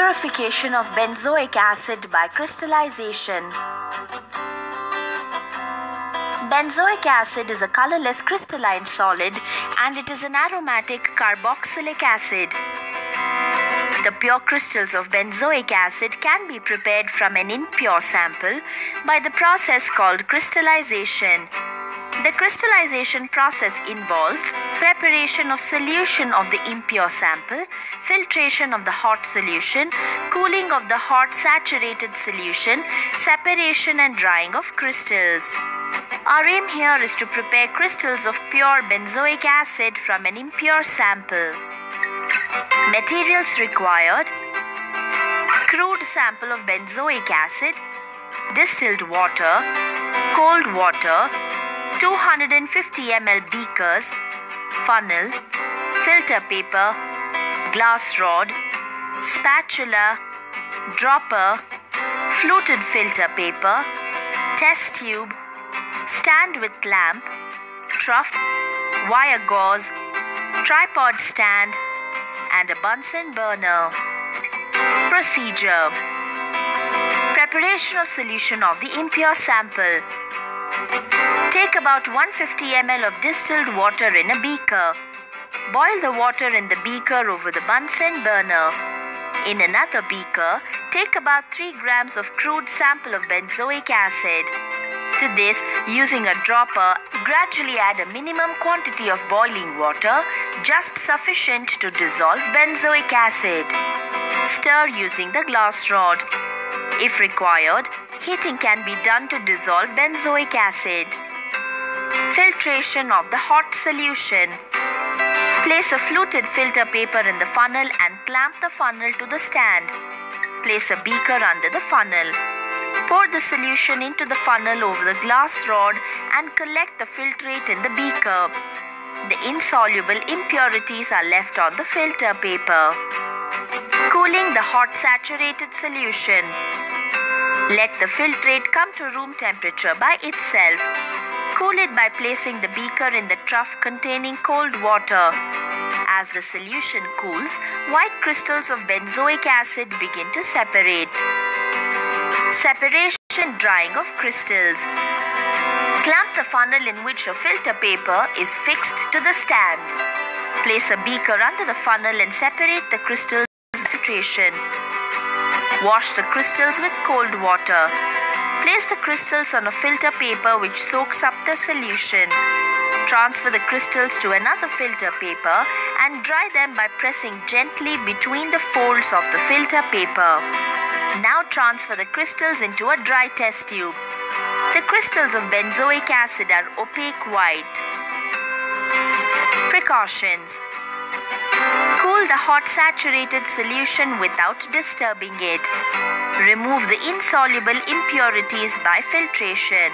Purification of benzoic acid by crystallization. Benzoic acid is a colorless crystalline solid and it is an aromatic carboxylic acid. The pure crystals of benzoic acid can be prepared from an impure sample by the process called crystallization. The crystallization process involves preparation of solution of the impure sample, filtration of the hot solution, cooling of the hot saturated solution, separation and drying of crystals. Our aim here is to prepare crystals of pure benzoic acid from an impure sample. Materials required: crude sample of benzoic acid, distilled water, cold water, 250 ml beakers, funnel, filter paper, glass rod, spatula, dropper, fluted filter paper, test tube, stand with lamp, trough, wire gauze, tripod stand, and a Bunsen burner. Procedure: preparation of solution of the impure sample. Take about 150 ml of distilled water in a beaker. Boil the water in the beaker over the Bunsen burner. In another beaker, take about 3 grams of crude sample of benzoic acid. To this, using a dropper, gradually add a minimum quantity of boiling water, just sufficient to dissolve benzoic acid. Stir using the glass rod. If required, heating can be done to dissolve benzoic acid. Filtration of the hot solution. Place a fluted filter paper in the funnel and clamp the funnel to the stand. Place a beaker under the funnel. Pour the solution into the funnel over the glass rod and collect the filtrate in the beaker. The insoluble impurities are left on the filter paper. Cooling the hot saturated solution. Let the filtrate come to room temperature by itself. Cool it by placing the beaker in the trough containing cold water. As the solution cools, white crystals of benzoic acid begin to separate. Separation and drying of crystals. Clamp the funnel in which a filter paper is fixed to the stand. Place a beaker under the funnel and separate the crystals by filtration. Wash the crystals with cold water. Place the crystals on a filter paper which soaks up the solution. Transfer the crystals to another filter paper and dry them by pressing gently between the folds of the filter paper. Now transfer the crystals into a dry test tube. The crystals of benzoic acid are opaque white. Precautions: cool the hot saturated solution without disturbing it. Remove the insoluble impurities by filtration.